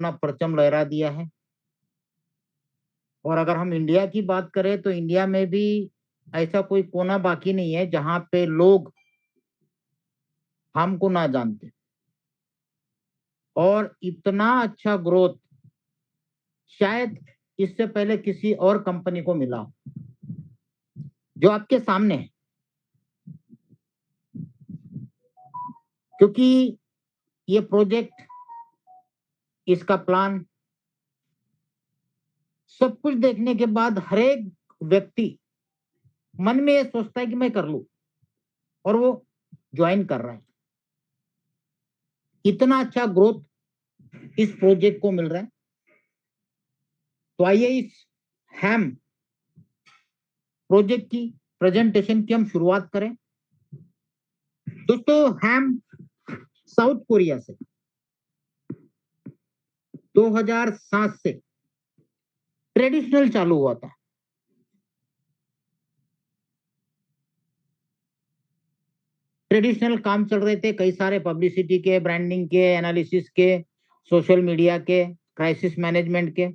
अपना परचम लहरा दिया है। और अगर हम इंडिया की बात करें तो इंडिया में भी ऐसा कोई कोना बाकी नहीं है जहां पे लोग हमको ना जानते। और इतना अच्छा ग्रोथ शायद इससे पहले किसी और कंपनी को मिला हो, जो आपके सामने है। क्योंकि ये प्रोजेक्ट, इसका प्लान, सब कुछ देखने के बाद हर एक व्यक्ति मन में ये सोचता है कि मैं कर लूं, और वो ज्वाइन कर रहा है। इतना अच्छा ग्रोथ इस प्रोजेक्ट को मिल रहा है। तो आइए इस हैम प्रोजेक्ट की प्रेजेंटेशन की हम शुरुआत करें। दोस्तों, हैम साउथ कोरिया से 2007 से ट्रेडिशनल चालू हुआ था। ट्रेडिशनल काम चल रहे थे, कई सारे पब्लिसिटी के, ब्रांडिंग के, एनालिसिस के, सोशल मीडिया के, क्राइसिस मैनेजमेंट के।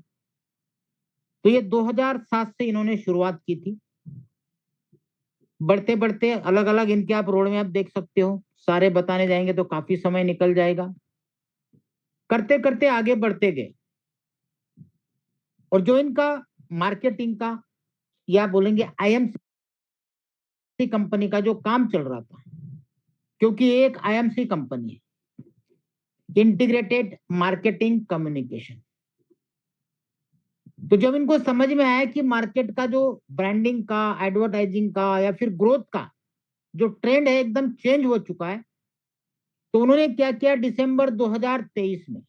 तो ये 2007 से इन्होंने शुरुआत की थी। बढ़ते बढ़ते अलग अलग इनके आप रोड मैप देख सकते हो, सारे बताने जाएंगे तो काफी समय निकल जाएगा। करते करते आगे बढ़ते गए, और जो इनका मार्केटिंग का या बोलेंगे आईएमसी कंपनी का जो काम चल रहा था, क्योंकि एक आईएमसी कंपनी है, इंटीग्रेटेड मार्केटिंग कम्युनिकेशन। तो जब इनको समझ में आया कि मार्केट का जो ब्रांडिंग का, एडवर्टाइजिंग का या फिर ग्रोथ का जो ट्रेंड है एकदम चेंज हो चुका है, तो उन्होंने क्या किया, दिसंबर 2023 में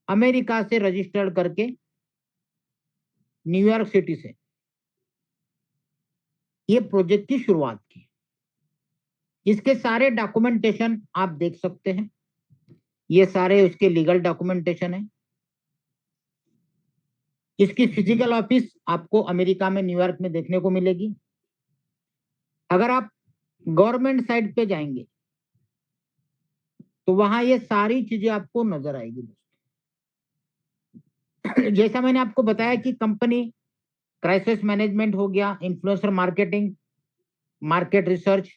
अमेरिका से रजिस्टर्ड करके न्यूयॉर्क सिटी से ये प्रोजेक्ट की शुरुआत की। इसके सारे डॉक्यूमेंटेशन आप देख सकते हैं, ये सारे उसके लीगल डॉक्यूमेंटेशन है। इसकी फिजिकल ऑफिस आपको अमेरिका में, न्यूयॉर्क में देखने को मिलेगी। अगर आप गवर्नमेंट साइड पे जाएंगे तो वहां ये सारी चीजें आपको नजर आएगी। जैसा मैंने आपको बताया कि कंपनी क्राइसिस मैनेजमेंट हो गया, influencer marketing, market research,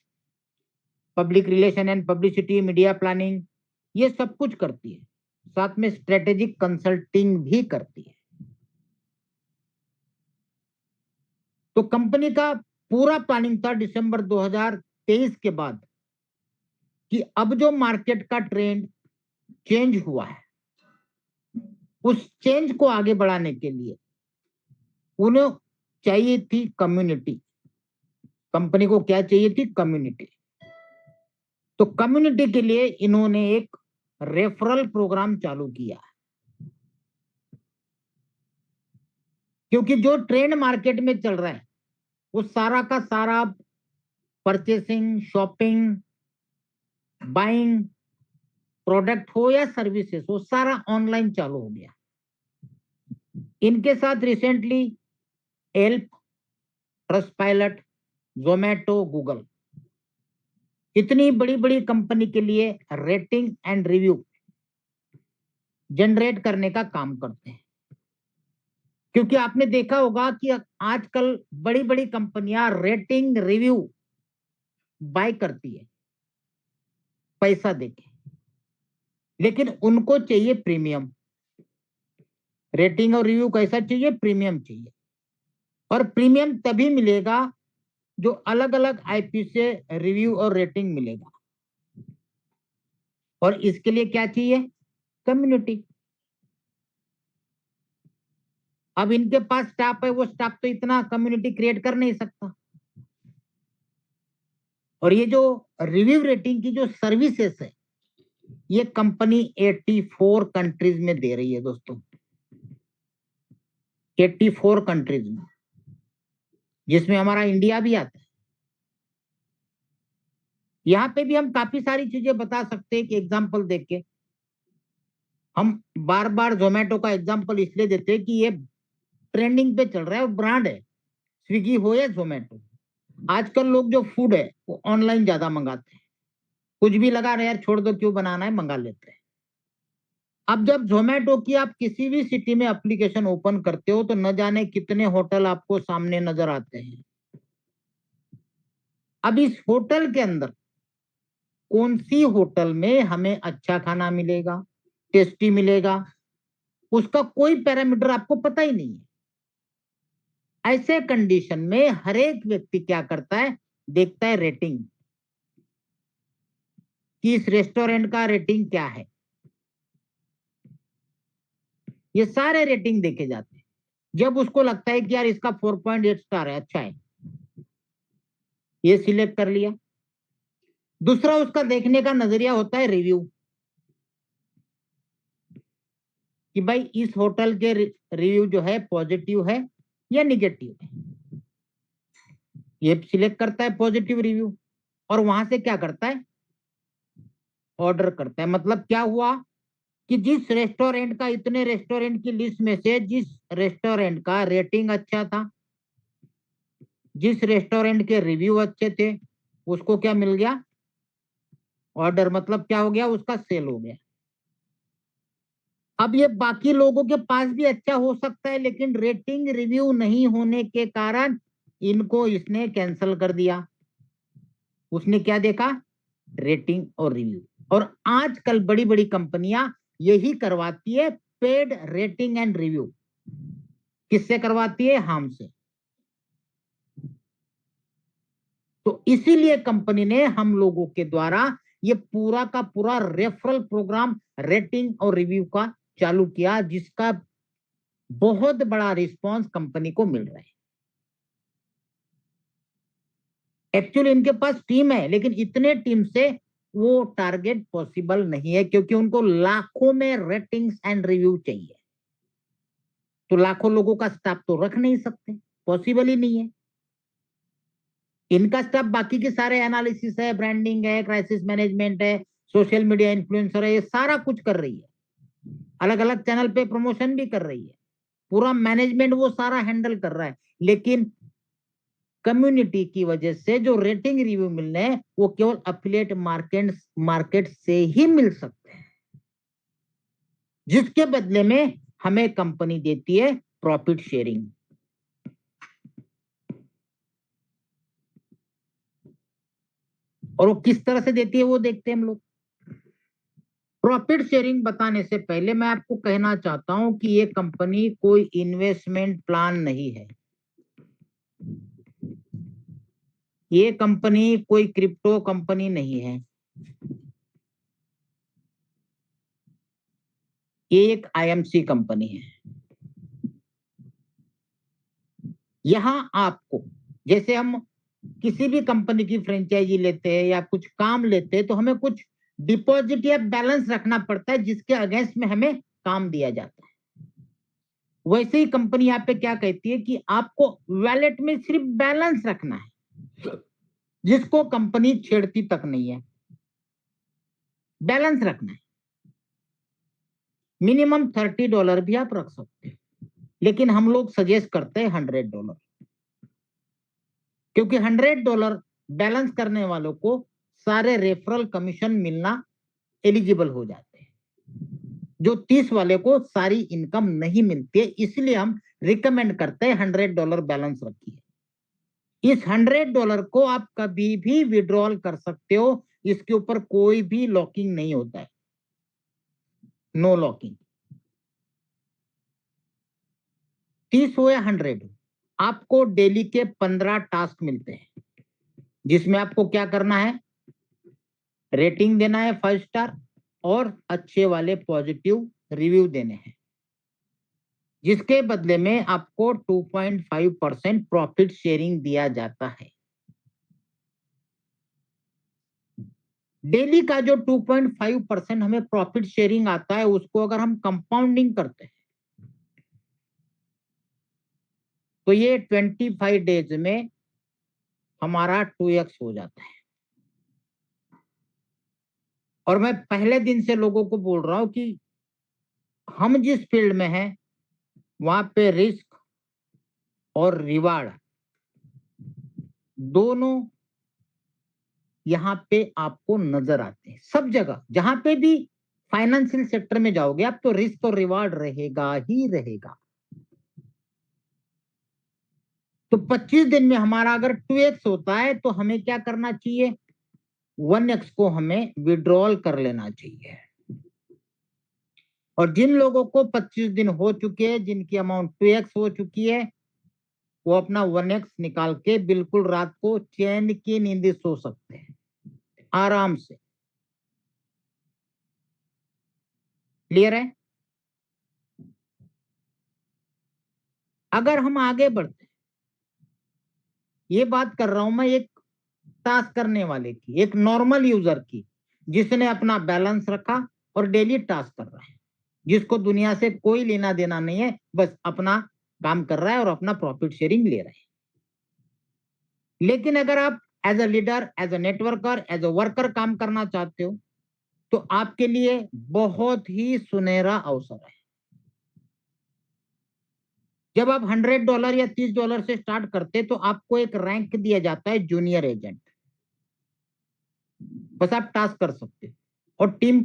public relation and publicity, media planning, ये सब कुछ करती है। साथ में स्ट्रेटेजिक कंसल्टिंग भी करती है। तो कंपनी का पूरा प्लानिंग था दिसंबर 2023 के बाद कि अब जो मार्केट का ट्रेंड चेंज हुआ है, उस चेंज को आगे बढ़ाने के लिए उन्हें चाहिए थी कम्युनिटी। कंपनी को क्या चाहिए थी? कम्युनिटी। तो कम्युनिटी के लिए इन्होंने एक रेफरल प्रोग्राम चालू किया, क्योंकि जो ट्रेंड मार्केट में चल रहा है वो सारा का सारा परचेसिंग, शॉपिंग, बाइंग, प्रोडक्ट हो या सर्विसेज हो, सारा ऑनलाइन चालू हो गया। इनके साथ रिसेंटली एल्प, ट्रस्टपाइलट, जोमेटो, गूगल, इतनी बड़ी बड़ी कंपनी के लिए रेटिंग एंड रिव्यू जनरेट करने का काम करते हैं। क्योंकि आपने देखा होगा कि आजकल बड़ी बड़ी कंपनियां रेटिंग, रिव्यू बाय करती है पैसा देके, लेकिन उनको चाहिए प्रीमियम। रेटिंग और रिव्यू कैसा चाहिए? प्रीमियम चाहिए। और प्रीमियम तभी मिलेगा जो अलग अलग आईपी से रिव्यू और रेटिंग मिलेगा। और इसके लिए क्या चाहिए? कम्युनिटी। अब इनके पास स्टाफ है, वो स्टाफ तो इतना कम्युनिटी क्रिएट कर नहीं सकता। और ये जो रिव्यू रेटिंग की जो सर्विसेज है, ये कंपनी 84 कंट्रीज में दे रही है दोस्तों, 84 कंट्रीज में, जिसमें हमारा इंडिया भी आता है। यहाँ पे भी हम काफी सारी चीजें बता सकते हैं कि एग्जाम्पल देख के। हम बार बार जोमेटो का एग्जाम्पल इसलिए देते हैं कि ये ट्रेंडिंग पे चल रहा है और ब्रांड है, स्विगी हो या जोमेटो। आजकल लोग जो फूड है वो ऑनलाइन ज्यादा मंगाते हैं, कुछ भी लगा रहे यार, छोड़ दो, क्यों बनाना है, मंगा लेते हैं। अब जब जोमेटो की आप किसी भी सिटी में एप्लीकेशन ओपन करते हो तो न जाने कितने होटल आपको सामने नजर आते हैं। अब इस होटल के अंदर कौन सी होटल में हमें अच्छा खाना मिलेगा, टेस्टी मिलेगा, उसका कोई पैरामीटर आपको पता ही नहीं है। ऐसे कंडीशन में हर एक व्यक्ति क्या करता है, देखता है रेटिंग, कि इस रेस्टोरेंट का रेटिंग क्या है। ये सारे रेटिंग देखे जाते हैं। जब उसको लगता है कि यार इसका 4.8 स्टार है, अच्छा है, ये सिलेक्ट कर लिया। दूसरा उसका देखने का नजरिया होता है रिव्यू, कि भाई इस होटल के रिव्यू जो है पॉजिटिव है या निगेटिव है। ये सिलेक्ट करता है पॉजिटिव रिव्यू और वहां से क्या करता है, ऑर्डर करता है। मतलब क्या हुआ कि जिस रेस्टोरेंट का, इतने रेस्टोरेंट की लिस्ट में से जिस रेस्टोरेंट का रेटिंग अच्छा था, जिस रेस्टोरेंट के रिव्यू अच्छे थे, उसको क्या मिल गया, ऑर्डर। मतलब क्या हो गया, उसका सेल हो गया। अब ये बाकी लोगों के पास भी अच्छा हो सकता है, लेकिन रेटिंग रिव्यू नहीं होने के कारण इनको इसने कैंसिल कर दिया। उसने क्या देखा, रेटिंग और रिव्यू। और आजकल बड़ी बड़ी कंपनियां यही करवाती है, पेड रेटिंग एंड रिव्यू। किससे करवाती है, हमसे। तो इसीलिए कंपनी ने हम लोगों के द्वारा ये पूरा का पूरा रेफरल प्रोग्राम रेटिंग और रिव्यू का चालू किया, जिसका बहुत बड़ा रिस्पांस कंपनी को मिल रहा है। एक्चुअली इनके पास टीम है, लेकिन इतने टीम से वो टारगेट पॉसिबल नहीं है, क्योंकि उनको लाखों में रेटिंग्स एंड रिव्यू चाहिए। तो लाखों लोगों का स्टाफ तो रख नहीं सकते, पॉसिबल ही नहीं है। इनका स्टाफ बाकी के सारे एनालिसिस है, ब्रांडिंग है, क्राइसिस मैनेजमेंट है, सोशल मीडिया इन्फ्लुएंसर है, ये सारा कुछ कर रही है। अलग अलग चैनल पे प्रमोशन भी कर रही है। पूरा मैनेजमेंट वो सारा हैंडल कर रहा है। लेकिन कम्युनिटी की वजह से जो रेटिंग रिव्यू मिल रहे हैं वो केवल अफिलिएट मार्केट से ही मिल सकते हैं, जिसके बदले में हमें कंपनी देती है प्रॉफिट शेयरिंग। और वो किस तरह से देती है वो देखते हैं हम लोग। प्रॉफिट शेयरिंग बताने से पहले मैं आपको कहना चाहता हूं कि ये कंपनी कोई इन्वेस्टमेंट प्लान नहीं है। ये कंपनी कोई क्रिप्टो कंपनी नहीं है। ये एक आईएमसी कंपनी है। यहां आपको, जैसे हम किसी भी कंपनी की फ्रेंचाइजी लेते हैं या कुछ काम लेते हैं, तो हमें कुछ डिपॉजिट या बैलेंस रखना पड़ता है, जिसके अगेंस्ट में हमें काम दिया जाता है। वैसे ही कंपनी यहाँ पे क्या कहती है कि आपको वैलेट में सिर्फ बैलेंस रखना है, जिसको कंपनी छेड़ती तक नहीं है। बैलेंस रखना है। मिनिमम $30 भी आप रख सकते हैं, लेकिन हम लोग सजेस्ट करते हैं $100, क्योंकि $100 बैलेंस करने वालों को सारे रेफरल कमीशन मिलना एलिजिबल हो जाते हैं, जो 30 वाले को सारी इनकम नहीं मिलती है। इसलिए हम रिकमेंड करते हैं $100 बैलेंस रखिए। इस $100 को आप कभी भी विड्रॉल कर सकते हो, इसके ऊपर कोई भी लॉकिंग नहीं होता है, नो लॉकिंग। 30 हो या 100, आपको डेली के 15 टास्क मिलते हैं, जिसमें आपको क्या करना है, रेटिंग देना है 5 स्टार और अच्छे वाले पॉजिटिव रिव्यू देने हैं, जिसके बदले में आपको 2.5% प्रॉफिट शेयरिंग दिया जाता है। डेली का जो 2.5% हमें प्रॉफिट शेयरिंग आता है, उसको अगर हम कंपाउंडिंग करते हैं तो ये 25 डेज में हमारा 2x हो जाता है। और मैं पहले दिन से लोगों को बोल रहा हूं कि हम जिस फील्ड में हैं वहां पे रिस्क और रिवार्ड दोनों यहाँ पे आपको नजर आते हैं सब जगह। जहां पे भी फाइनेंशियल सेक्टर में जाओगे आप तो रिस्क और रिवार्ड रहेगा ही रहेगा। तो 25 दिन में हमारा अगर 2x होता है तो हमें क्या करना चाहिए, 1x को हमें विड्रॉल कर लेना चाहिए। और जिन लोगों को 25 दिन हो चुके हैं, जिनकी अमाउंट 2x हो चुकी है, वो अपना 1x निकाल के बिल्कुल रात को चैन की नींद सो सकते हैं आराम से। क्लियर है? अगर हम आगे बढ़ते, ये बात कर रहा हूं मैं एक टास्क करने वाले की, एक नॉर्मल यूजर की, जिसने अपना बैलेंस रखा और डेली टास्क कर रहा है, जिसको दुनिया से कोई लेना देना नहीं है, बस अपना काम कर रहा है और अपना प्रॉफिट शेयरिंग ले रहा है। लेकिन अगर आप as a leader, as a networker, as a worker काम करना चाहते हो तो आपके लिए बहुत ही सुनहरा अवसर है। जब आप $100 या $30 से स्टार्ट करते तो आपको एक रैंक दिया जाता है जूनियर एजेंट। बस आप टास्क कर सकते हो और टीम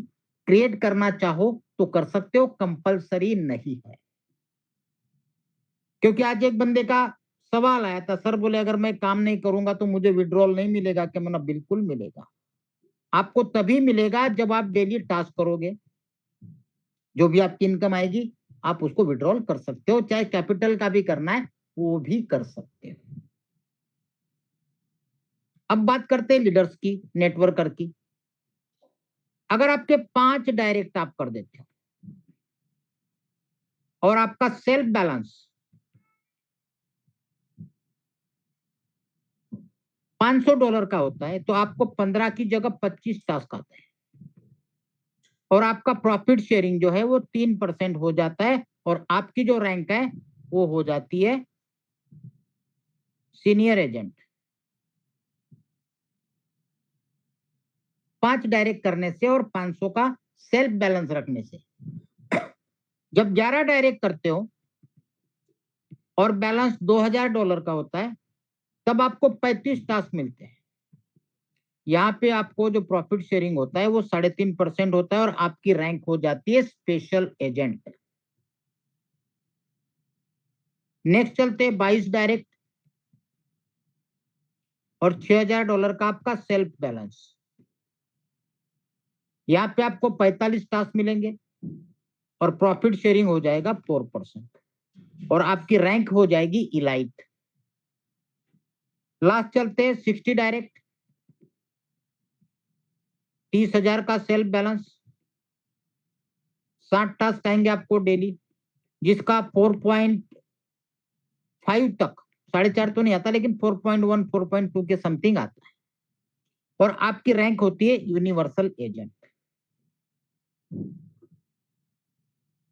क्रिएट करना चाहो तो कर सकते हो, कंपलसरी नहीं है। क्योंकि आज एक बंदे का सवाल आया था, सर बोले अगर मैं काम नहीं करूंगा तो मुझे विड्रॉल नहीं मिलेगा क्या? मैंने बिल्कुल मिलेगा। आपको तभी मिलेगा जब आप डेली टास्क करोगे। जो भी आपकी इनकम आएगी आप उसको विड्रॉल कर सकते हो, चाहे कैपिटल का भी करना है वो भी कर सकते हो। अब बात करते हैं लीडर्स की, नेटवर्कर की। अगर आपके 5 डायरेक्ट आप कर देते हो और आपका सेल्फ बैलेंस $500 का होता है तो आपको 15 की जगह 25 टास्क आते हैं और आपका प्रॉफिट शेयरिंग जो है वो 3% हो जाता है और आपकी जो रैंक है वो हो जाती है सीनियर एजेंट। 5 डायरेक्ट करने से और 500 का सेल्फ बैलेंस रखने से। जब 11 डायरेक्ट करते हो और बैलेंस $2000 का होता है तब आपको 35 टास्क मिलते हैं। यहाँ पे आपको जो प्रॉफिट शेयरिंग होता है वो 3.5% होता है और आपकी रैंक हो जाती है स्पेशल एजेंट। नेक्स्ट चलते 22 डायरेक्ट और $6000 का आपका सेल्फ बैलेंस। यहाँ पे आपको 45 टास्क मिलेंगे और प्रॉफिट शेयरिंग हो जाएगा 4% और आपकी रैंक हो जाएगी इलाइट। लास्ट चलते 60 डायरेक्ट, 30,000 का सेल्फ बैलेंस, 60 टास्क आएंगे आपको डेली, जिसका 4.5 तक, 4.5 तो नहीं आता लेकिन 4.1 4.2 के समथिंग आता है और आपकी रैंक होती है universal agent.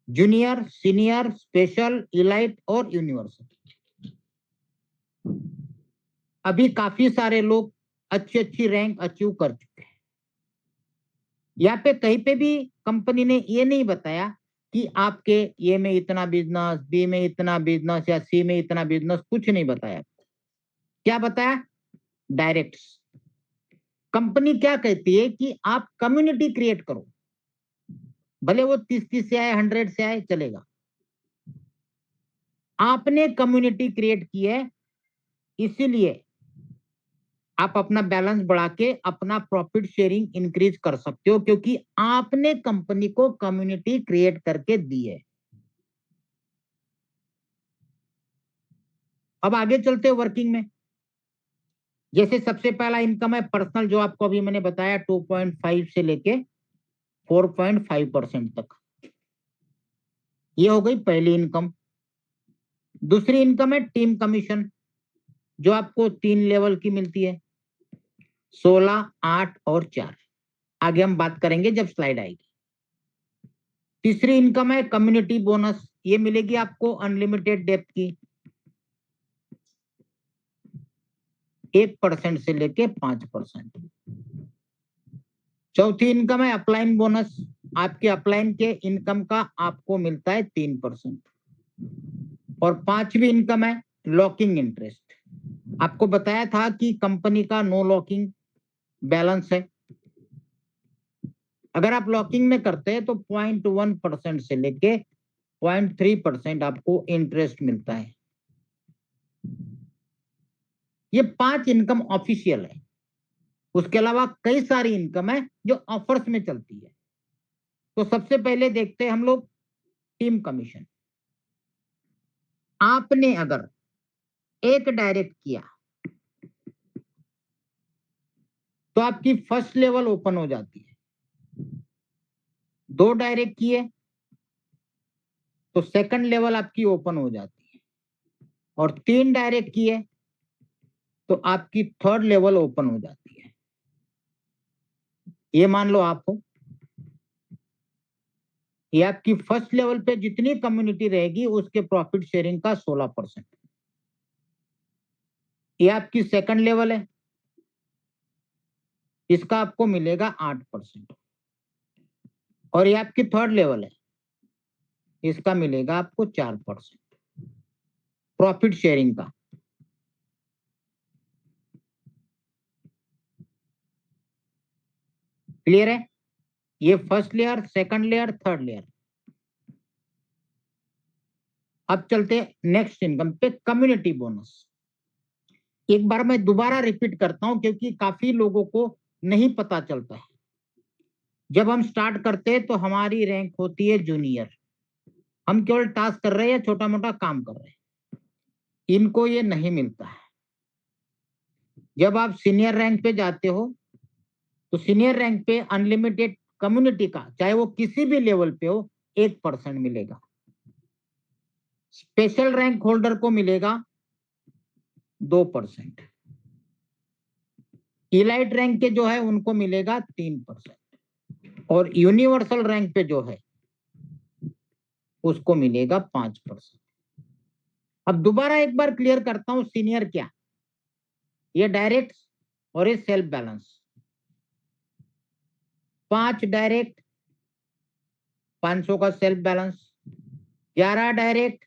Junior, senior, special, elite और यूनिवर्सल। अभी काफी सारे लोग अच्छी अच्छी रैंक अचीव कर चुके हैं। यहाँ पे कहीं पे भी कंपनी ने ये नहीं बताया कि आपके ए में इतना बिजनेस, बी में इतना बिजनेस या सी में इतना बिजनेस, कुछ नहीं बताया। क्या बताया? डायरेक्ट। कंपनी क्या कहती है कि आप कम्युनिटी क्रिएट करो, भले वो 30 से आए, 100 से आए, चलेगा। आपने कम्युनिटी क्रिएट की है इसीलिए आप अपना बैलेंस बढ़ा के अपना प्रॉफिट शेयरिंग इंक्रीज कर सकते हो, क्योंकि आपने कंपनी को कम्युनिटी क्रिएट करके दी है। अब आगे चलते हैं वर्किंग में। जैसे सबसे पहला इनकम है पर्सनल, जो आपको अभी मैंने बताया 2.5 से लेके 4.5% तक। ये हो गई पहली इनकम। दूसरी इनकम है टीम कमीशन, जो आपको 3 लेवल की मिलती है, 16, 8 और 4। आगे हम बात करेंगे जब स्लाइड आएगी। तीसरी इनकम है कम्युनिटी बोनस, ये मिलेगी आपको अनलिमिटेड डेप्थ की, 1% से लेके 5%। चौथी इनकम है अपलाइन बोनस, आपके अपलाइन के इनकम का आपको मिलता है 3%। और पांचवी इनकम है लॉकिंग इंटरेस्ट। आपको बताया था कि कंपनी का नो लॉकिंग बैलेंस है। अगर आप लॉकिंग में करते हैं तो 0.1% से लेके 0.3% आपको इंटरेस्ट मिलता है। ये 5 इनकम ऑफिशियल है। उसके अलावा कई सारी इनकम है जो ऑफर्स में चलती है। तो सबसे पहले देखते हैं हम लोग टीम कमीशन। आपने अगर एक डायरेक्ट किया तो आपकी फर्स्ट लेवल ओपन हो जाती है। 2 डायरेक्ट किए तो सेकंड लेवल आपकी ओपन हो जाती है, और 3 डायरेक्ट किए तो आपकी थर्ड लेवल ओपन हो जाती है। ये मान लो आप हो, ये आपकी फर्स्ट लेवल पे जितनी कम्युनिटी रहेगी उसके प्रॉफिट शेयरिंग का 16%। ये आपकी सेकंड लेवल है, इसका आपको मिलेगा 8%। और ये आपकी थर्ड लेवल है, इसका मिलेगा आपको 4% प्रॉफिट शेयरिंग का। क्लियर है? ये first layer, second layer, third layer. अब चलते हैं नेक्स्ट इनकम पे, कम्युनिटी बोनस। एक बार मैं दोबारा रिपीट करता हूं क्योंकि काफी लोगों को नहीं पता चलता है। जब हम स्टार्ट करते हैं तो हमारी रैंक होती है जूनियर। हम केवल टास्क कर रहे हैं या छोटा मोटा काम कर रहे हैं, इनको ये नहीं मिलता है। जब आप सीनियर रैंक पे जाते हो तो सीनियर रैंक पे अनलिमिटेड कम्युनिटी का, चाहे वो किसी भी लेवल पे हो, 1% मिलेगा। स्पेशल रैंक होल्डर को मिलेगा 2%। इलाइट रैंक के जो है उनको मिलेगा 3%, और यूनिवर्सल रैंक पे जो है उसको मिलेगा 5%। अब दोबारा एक बार क्लियर करता हूं, सीनियर क्या, ये डायरेक्ट और ये सेल्फ बैलेंस। 5 डायरेक्ट, 500 का सेल्फ बैलेंस। 11 डायरेक्ट,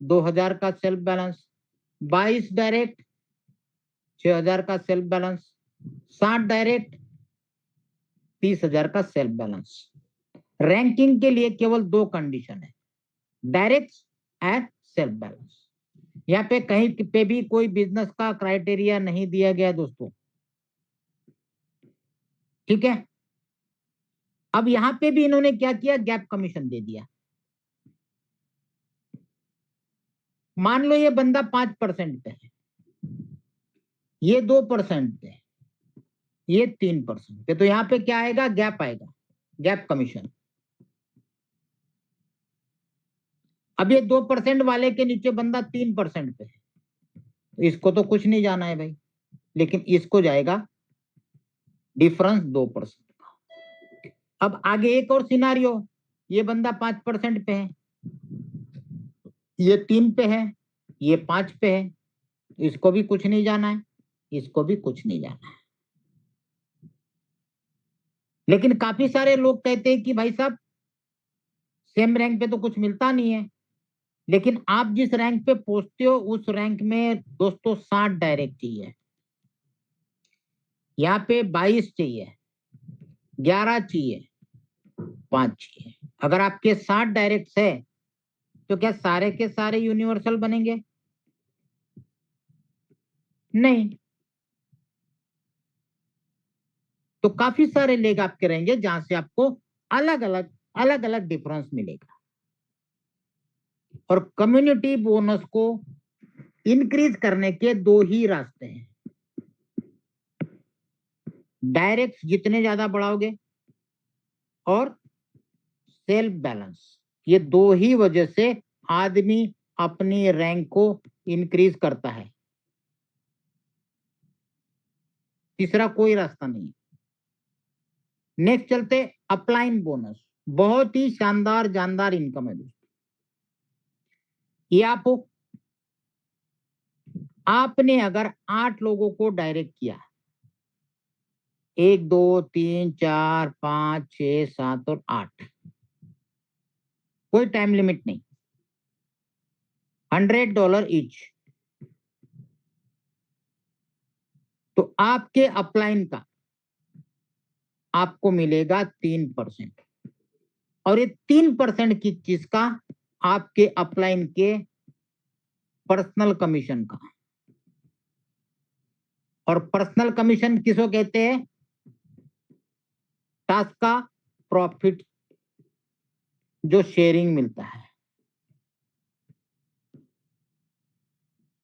2000 का सेल्फ बैलेंस। 22 डायरेक्ट, 6000 का सेल्फ बैलेंस। 60 डायरेक्ट, 30,000 का सेल्फ बैलेंस। रैंकिंग के लिए केवल 2 कंडीशन है, डायरेक्ट एंड सेल्फ बैलेंस। यहाँ पे कहीं पे भी कोई बिजनेस का क्राइटेरिया नहीं दिया गया दोस्तों, ठीक है। अब यहाँ पे भी इन्होंने क्या किया, गैप कमीशन दे दिया। मान लो ये बंदा 5% पे है, ये 2% पे है, ये 3% पे, तो यहाँ पे क्या आएगा, गैप आएगा, गैप कमीशन। अब ये 2% वाले के नीचे बंदा 3% पे है, तो इसको तो कुछ नहीं जाना है भाई, लेकिन इसको जाएगा डिफरेंस 2% का। अब आगे एक और सिनारियो, ये बंदा 5% पे है, ये 3 पे है, ये 5 पे है, तो इसको भी कुछ नहीं जाना है, इसको भी कुछ नहीं जाना है। लेकिन काफी सारे लोग कहते हैं कि भाई साहब सेम रैंक पे तो कुछ मिलता नहीं है, लेकिन आप जिस रैंक पे पहुंचते हो उस रैंक में दोस्तों 60 डायरेक्ट चाहिए, यहाँ पे 22 चाहिए, 11 चाहिए, 5 चाहिए। अगर आपके 60 डायरेक्ट है तो क्या सारे के सारे यूनिवर्सल बनेंगे? नहीं। तो काफी सारे लेग आपके रहेंगे जहां से आपको अलग अलग डिफरेंस मिलेगा। और कम्युनिटी बोनस को इंक्रीज करने के 2 ही रास्ते हैं, डायरेक्ट जितने ज्यादा बढ़ाओगे और सेल्फ बैलेंस। ये 2 ही वजह से आदमी अपनी रैंक को इंक्रीज करता है, तीसरा कोई रास्ता नहीं। नेक्स्ट चलते, अपलाइन बोनस। बहुत ही शानदार जानदार इनकम है दोस्तों। ये आपने अगर 8 लोगों को डायरेक्ट किया, 1 2 3 4 5 6 7 और 8, कोई टाइम लिमिट नहीं, $100 ईच। तो आपके अपलाइन का आपको मिलेगा 3%, और ये 3% की चीज का आपके अपलाइन के पर्सनल कमीशन का। और पर्सनल कमीशन किसको कहते हैं? टास्क का प्रॉफिट जो शेयरिंग मिलता है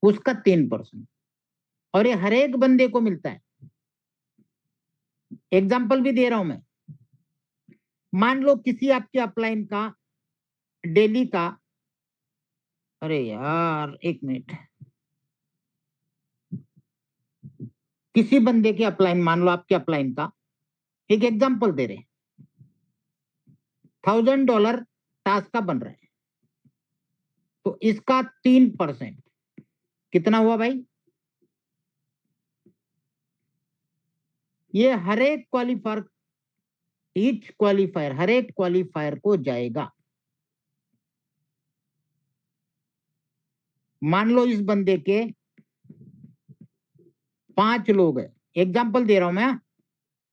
उसका 3%, और ये हर एक बंदे को मिलता है। एग्जाम्पल भी दे रहा हूं मैं। मान लो किसी आपके अपलाइन का डेली का, अरे यार एक मिनट, किसी बंदे के अपलाइन, मान लो आपके अपलाइन का, एक एग्जाम्पल दे रहे, $1000 टास्क का बन रहा है, तो इसका 3% कितना हुआ भाई? ये हर एक क्वालिफायर, ईच क्वालिफायर, हर एक क्वालिफायर को जाएगा। मान लो इस बंदे के 5 लोग है, एग्जाम्पल दे रहा हूं मैं,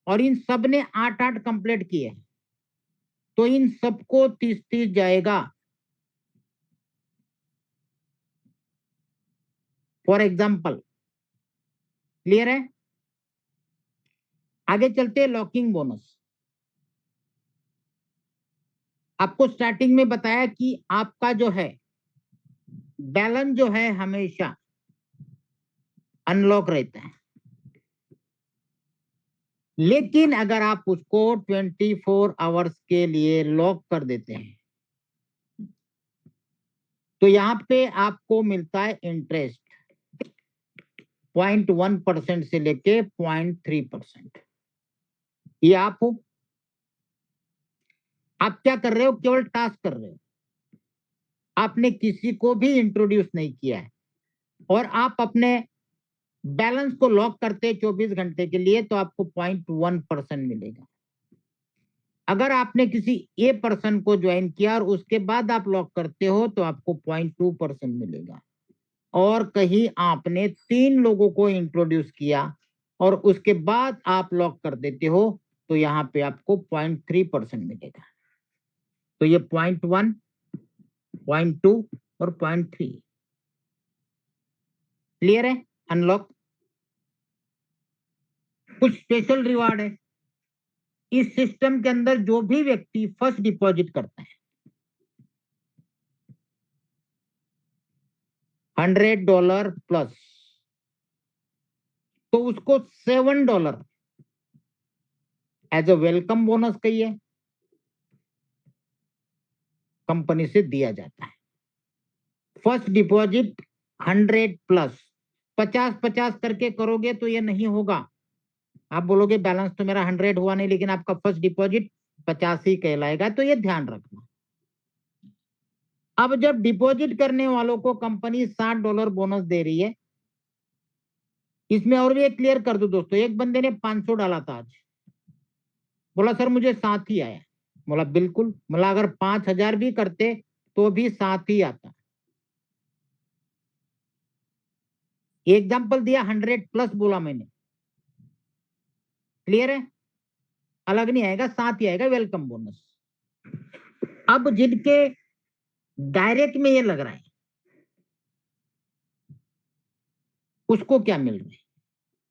और इन सब ने 8-8 कंप्लीट किए, तो इन सबको 30-30 जाएगा। फॉर एग्जाम्पल, क्लियर है? आगे चलते हैं, लॉकिंग बोनस। आपको स्टार्टिंग में बताया कि आपका जो है बैलेंस जो है हमेशा अनलॉक रहता है, लेकिन अगर आप उसको 24 आवर्स के लिए लॉक कर देते हैं तो यहां पे आपको मिलता है इंटरेस्ट 0.1% से लेके 0.3%। ये आप क्या कर रहे हो? केवल टास्क कर रहे हो, आपने किसी को भी इंट्रोड्यूस नहीं किया है, और आप अपने बैलेंस को लॉक करते 24 घंटे के लिए, तो आपको 0.1% मिलेगा। अगर आपने किसी ए पर्सन को ज्वाइन किया और उसके बाद आप लॉक करते हो तो आपको 0.2% मिलेगा। और कहीं आपने 3 लोगों को इंट्रोड्यूस किया और उसके बाद आप लॉक कर देते हो तो यहाँ पे आपको 0.3% मिलेगा। तो ये 0.1, 0.2 और 0.3 क्लियर है? अनलॉक। कुछ स्पेशल रिवार्ड है इस सिस्टम के अंदर। जो भी व्यक्ति फर्स्ट डिपॉजिट करता है $100 प्लस, तो उसको $7 एज अ वेलकम बोनस कहिए कंपनी से दिया जाता है। फर्स्ट डिपॉजिट 100 प्लस, 50-50 करके करोगे तो ये नहीं होगा। आप बोलोगे बैलेंस तो मेरा 100 हुआ नहीं, लेकिन आपका फर्स्ट डिपॉजिट 50 ही कहलाएगा, तो ये ध्यान रखना। अब जब डिपॉजिट करने वालों को कंपनी $60 बोनस दे रही है, इसमें और भी एक क्लियर कर दो दोस्तों। एक बंदे ने 500 डाला था आज, बोला सर मुझे 7 ही आया। बोला बिल्कुल, बोला अगर 5000 भी करते तो भी 7 ही आता। एग्जाम्पल दिया, 100 प्लस बोला मैंने, क्लियर है? अलग नहीं आएगा, 7 ही आएगा वेलकम बोनस। अब जिनके डायरेक्ट में ये लग रहा है उसको क्या मिल रहा है?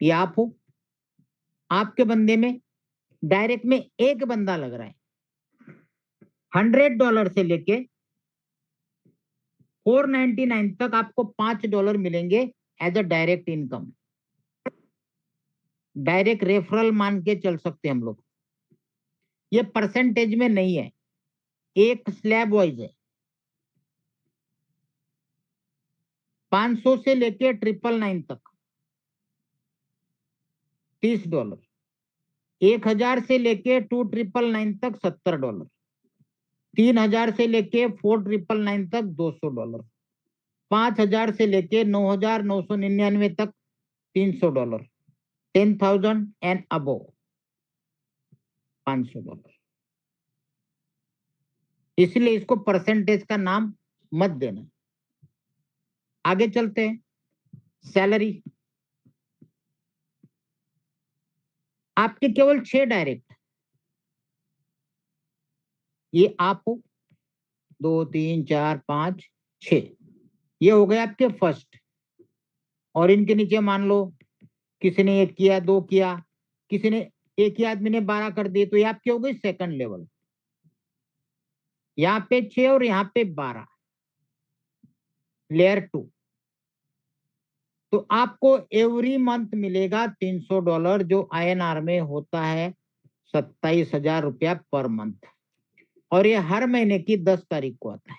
ये आप हो, आपके बंदे में डायरेक्ट में एक बंदा लग रहा है। $100 से लेके 499 तक आपको $5 मिलेंगे as a direct income. Direct referral मान के चल सकते हैं हम लोग। ये परसेंटेज में नहीं है, एक स्लैब वाइज है। 500 से लेके 999 तक $30, 1000 से लेके 2999 तक $70, 3000 से लेके 4999 तक $200, 5000 से लेके 9999 तक $300, 10,000 एंड अबो $500। इसलिए इसको परसेंटेज का नाम मत देना। आगे चलते हैं, सैलरी। आपके केवल 6 डायरेक्ट, ये आप हो 2 3 4 5 6, ये हो गए आपके फर्स्ट। और इनके नीचे मान लो किसी ने 1 किया, 2 किया, किसी ने एक ही आदमी ने 12 कर दिए, तो ये आपके हो गई सेकंड लेवल। यहाँ पे 6 और यहाँ पे 12, लेयर 2। तो आपको एवरी मंथ मिलेगा $300, जो INR में होता है 27,000 रुपया पर मंथ। और ये हर महीने की 10 तारीख को आता है।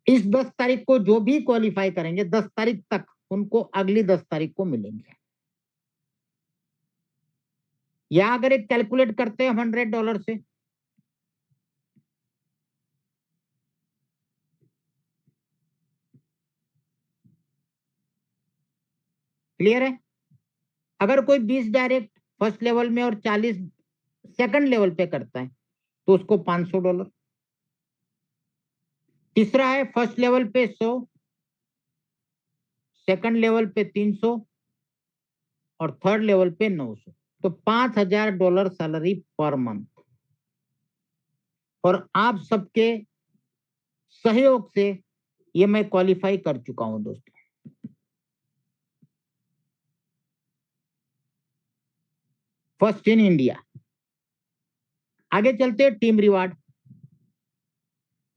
इस 10 तारीख को जो भी क्वालिफाई करेंगे 10 तारीख तक, उनको अगली 10 तारीख को मिलेंगे। या अगर एक कैलकुलेट करते हैं $100 से, क्लियर है? अगर कोई 20 डायरेक्ट फर्स्ट लेवल में और 40 सेकंड लेवल पे करता है तो उसको $500। तीसरा है फर्स्ट लेवल पे 100, सेकंड लेवल पे 300 और थर्ड लेवल पे 900, तो $5,000 सैलरी पर मंथ। और आप सबके सहयोग से ये मैं क्वालिफाई कर चुका हूं दोस्तों। First in India. आगे चलते हैं टीम रिवार्ड।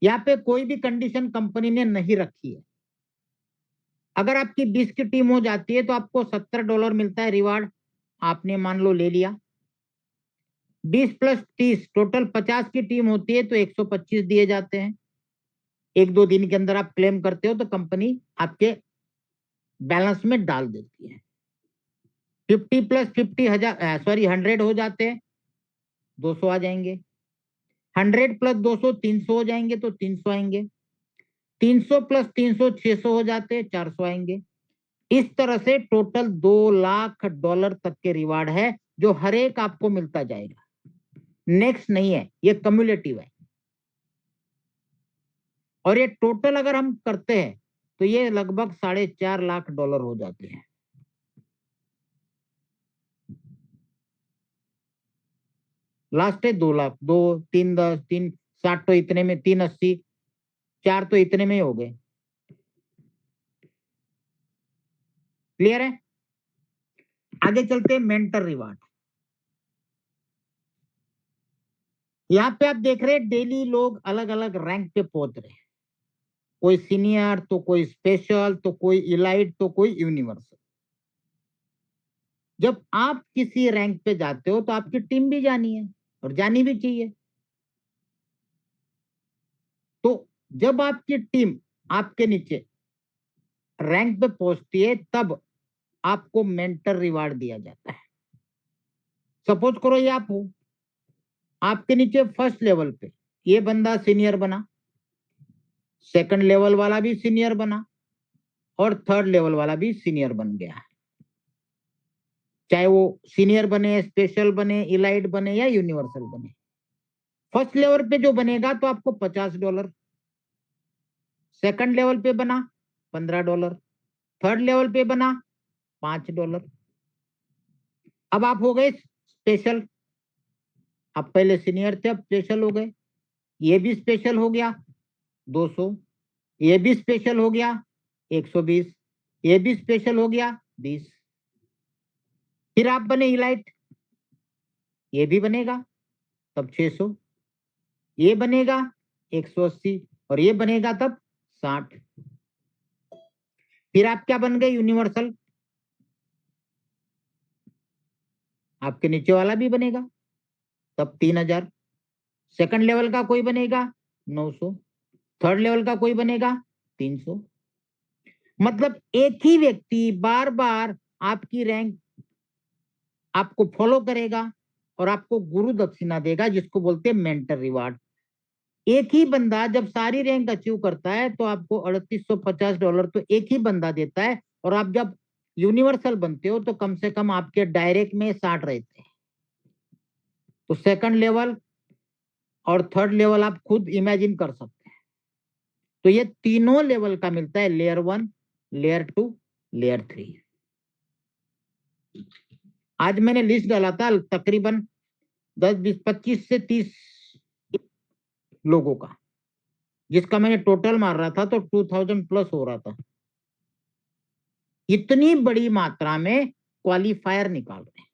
यहाँ पे कोई भी कंडीशन कंपनी ने नहीं रखी है। अगर आपकी 20 की टीम हो जाती है तो आपको $70 मिलता है रिवार्ड। आपने मान लो ले लिया, 20 + 30 टोटल 50 की टीम होती है तो 125 दिए जाते हैं। 1-2 दिन के अंदर आप क्लेम करते हो तो कंपनी आपके बैलेंस में डाल देती है। 50 + 50 100 हो जाते हैं, 200 आ जाएंगे। 100 + 200 300 हो जाएंगे तो 300 आएंगे। 300 + 300 600 हो जाते हैं, 400 आएंगे। इस तरह से टोटल $2 लाख तक के रिवार्ड है, जो हर एक आपको मिलता जाएगा। नेक्स्ट नहीं है, ये कम्युलेटिव है। और ये टोटल अगर हम करते हैं तो ये लगभग $4.5 लाख हो जाते हैं। लास्ट है 2 लाख, 2 3 10 3 60, तो इतने में 380, 4 तो इतने में ही हो गए। क्लियर है? आगे चलते हैं मेंटर रिवार्ड। यहाँ पे आप देख रहे हैं डेली लोग अलग अलग रैंक पे पहुंच रहे हैं। कोई सीनियर, तो कोई स्पेशल, तो कोई इलाइट, तो कोई यूनिवर्सल। जब आप किसी रैंक पे जाते हो तो आपकी टीम भी जानी है, और जानी भी चाहिए। तो जब आपकी टीम आपके नीचे रैंक पे पहुंचती है तब आपको मेंटर रिवार्ड दिया जाता है। सपोज करो ये आप हो, आपके नीचे फर्स्ट लेवल पे ये बंदा सीनियर बना, सेकंड लेवल वाला भी सीनियर बना, और थर्ड लेवल वाला भी सीनियर बन गया। चाहे वो सीनियर बने, स्पेशल बने, इलाइट बने या यूनिवर्सल बने। फर्स्ट लेवल पे जो बनेगा तो आपको $50, सेकंड लेवल पे बना $15, थर्ड लेवल पे बना $5। अब आप हो गए स्पेशल। आप पहले सीनियर थे, अब स्पेशल हो गए। ये भी स्पेशल हो गया 200, ये भी स्पेशल हो गया 120, ये भी स्पेशल हो गया 20। फिर आप बने इलाइट, ये भी बनेगा तब 600, ये बनेगा 180, और ये बनेगा तब 60। फिर आप क्या बन गए यूनिवर्सल, आपके नीचे वाला भी बनेगा तब 3000। सेकंड लेवल का कोई बनेगा 900, थर्ड लेवल का कोई बनेगा 300। मतलब एक ही व्यक्ति बार बार आपकी रैंक आपको फॉलो करेगा और आपको गुरु दक्षिणा देगा, जिसको बोलते हैं मेंटर रिवार्ड। एक ही बंदा जब सारी रैंक अचीव करता है तो आपको $3850 तो एक ही बंदा देता है। और आप जब यूनिवर्सल बनते हो तो कम से कम आपके डायरेक्ट में 60 रहते हैं। तो सेकंड लेवल और थर्ड लेवल आप खुद इमेजिन कर सकते हैं। तो ये तीनों लेवल का मिलता है, लेयर 1, लेयर 2, लेयर 3। आज मैंने लिस्ट डाला था तकरीबन 10, 20, 25 से 30 लोगों का, जिसका मैंने टोटल मार रहा था तो 2000 प्लस हो रहा था। इतनी बड़ी मात्रा में क्वालिफायर निकाल रहे हैं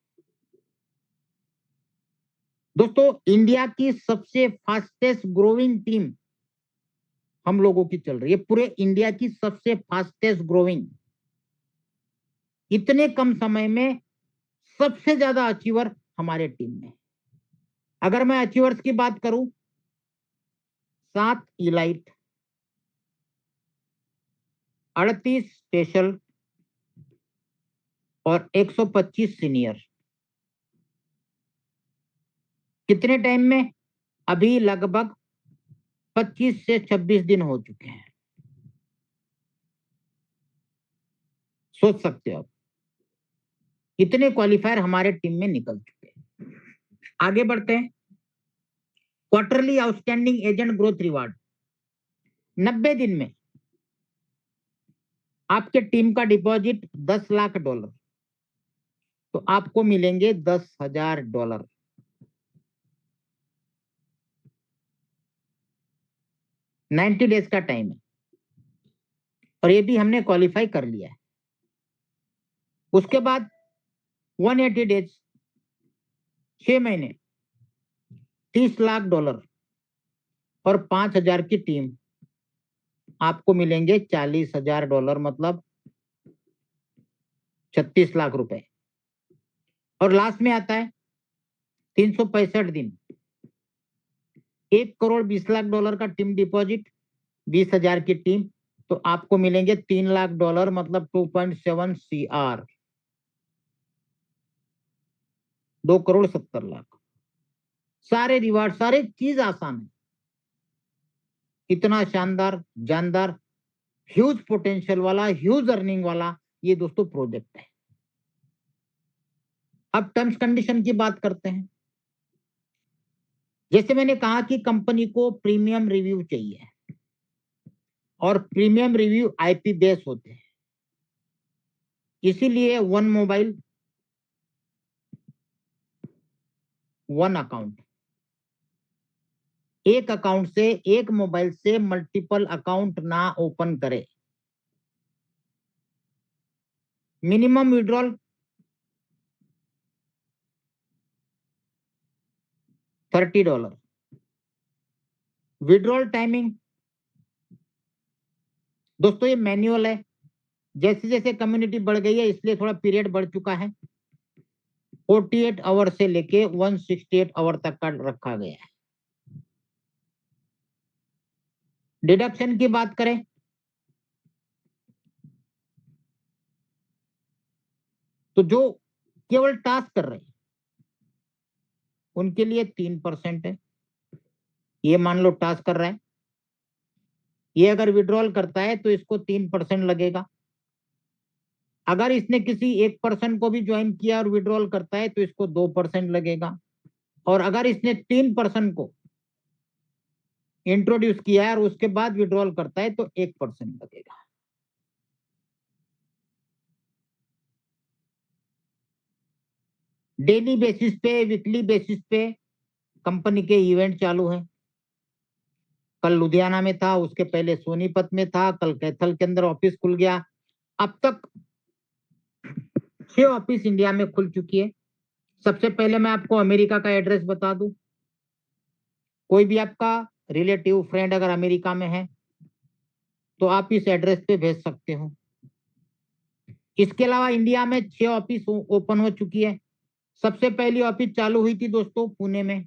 दोस्तों। इंडिया की सबसे फास्टेस्ट ग्रोइंग टीम हम लोगों की चल रही है, पूरे इंडिया की सबसे फास्टेस्ट ग्रोइंग। इतने कम समय में सबसे ज्यादा अचीवर हमारे टीम में। अगर मैं अचीवर्स की बात करूं, 7 इलाइट, 38 स्पेशल और 125 सीनियर। कितने टाइम में? अभी लगभग 25 से 26 दिन हो चुके हैं। सोच सकते हो आप, कितने क्वालिफायर हमारे टीम में निकल चुके हैं। आगे बढ़ते हैं। Quarterly outstanding agent growth reward, 90 दिन में आपके टीम का डिपॉजिट $10 लाख, तो आपको मिलेंगे $10,000। 90 डेज का टाइम है और ये भी हमने क्वालिफाई कर लिया है। उसके बाद 180 डेज, 6 महीने, $30 लाख और 5,000 की टीम, आपको मिलेंगे $40,000, मतलब 36 लाख रुपए। और लास्ट में आता है 365 दिन, $1,20 लाख का टीम डिपॉजिट, 20,000 की टीम, तो आपको मिलेंगे $3 लाख, मतलब 2.7 CR, 2,70 लाख। सारे रिवार्ड, सारे चीज आसान है। इतना शानदार, जानदार, ह्यूज पोटेंशियल वाला, ह्यूज अर्निंग वाला ये दोस्तों प्रोजेक्ट है। अब टर्म्स कंडीशन की बात करते हैं। जैसे मैंने कहा कि कंपनी को प्रीमियम रिव्यू चाहिए और प्रीमियम रिव्यू आईपी बेस होते हैं, इसीलिए वन मोबाइल वन अकाउंट, एक अकाउंट से, एक मोबाइल से मल्टीपल अकाउंट ना ओपन करे। Minimum withdrawal $30। विड्रॉल टाइमिंग दोस्तों ये मैन्युअल है, जैसे जैसे कम्युनिटी बढ़ गई है इसलिए थोड़ा पीरियड बढ़ चुका है। 48 आवर से लेके 168 आवर तक का रखा गया है। डिडक्शन की बात करें तो जो केवल टास्क कर रहे हैं उनके लिए 3% है। ये मान लो टास्क कर रहा है, ये अगर विड्रॉल करता है तो इसको 3% लगेगा। अगर इसने किसी एक पर्सन को भी ज्वाइन किया और विड्रॉल करता है तो इसको 2% लगेगा। और अगर इसने 3 पर्सन को इंट्रोड्यूस किया है और उसके बाद विड्रॉल करता है तो 1% लगेगा। डेली बेसिस पे, वीकली बेसिस पे कंपनी के इवेंट चालू हैं। कल लुधियाना में था, उसके पहले सोनीपत में था, कल कैथल के अंदर ऑफिस खुल गया। अब तक 6 ऑफिस इंडिया में खुल चुकी है। सबसे पहले मैं आपको अमेरिका का एड्रेस बता दूं। कोई भी आपका रिलेटिव फ्रेंड अगर अमेरिका में है तो आप इस एड्रेस पे भेज सकते हो। इसके अलावा इंडिया में 6 ऑफिस ओपन हो चुकी है। सबसे पहली ऑफिस चालू हुई थी दोस्तों पुणे में,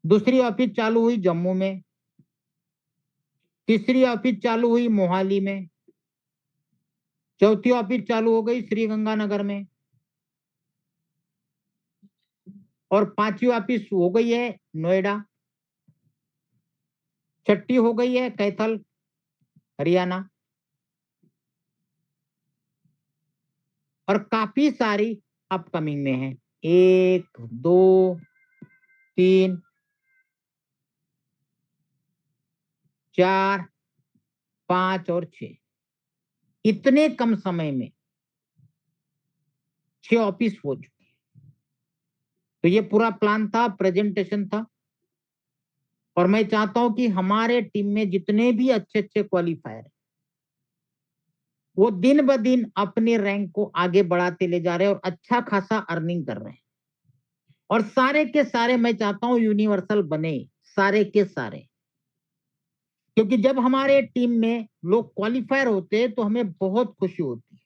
दूसरी ऑफिस चालू हुई जम्मू में, तीसरी ऑफिस चालू हुई मोहाली में, चौथी ऑफिस चालू हो गई श्रीगंगानगर में, और पांचवी ऑफिस हो गई है नोएडा, छठी हो गई है कैथल हरियाणा, और काफी सारी अपकमिंग में है। 1, 2, 3, 4, 5 और 6। इतने कम समय में 6 ऑफिस हो चुके। तो ये पूरा प्लान था, प्रेजेंटेशन था, और मैं चाहता हूं कि हमारे टीम में जितने भी अच्छे अच्छे क्वालिफायर हैं वो दिन ब दिन अपने रैंक को आगे बढ़ाते ले जा रहे हैं और अच्छा खासा अर्निंग कर रहे हैं। और सारे के सारे मैं चाहता हूं यूनिवर्सल बने, सारे के सारे। क्योंकि जब हमारे टीम में लोग क्वालिफायर होते हैं तो हमें बहुत खुशी होती है।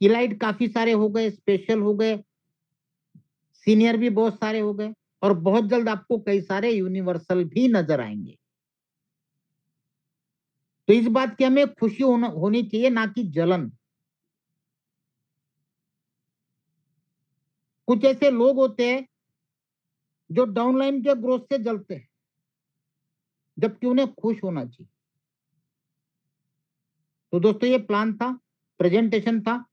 इलाइट काफी सारे हो गए, स्पेशल हो गए, सीनियर भी बहुत सारे हो गए, और बहुत जल्द आपको कई सारे यूनिवर्सल भी नजर आएंगे। तो इस बात की हमें खुशी होनी चाहिए, ना कि जलन। कुछ ऐसे लोग होते हैं जो डाउनलाइन के ग्रोथ से जलते हैं, जबकि उन्हें खुश होना चाहिए। तो दोस्तों ये प्लान था, प्रेजेंटेशन था।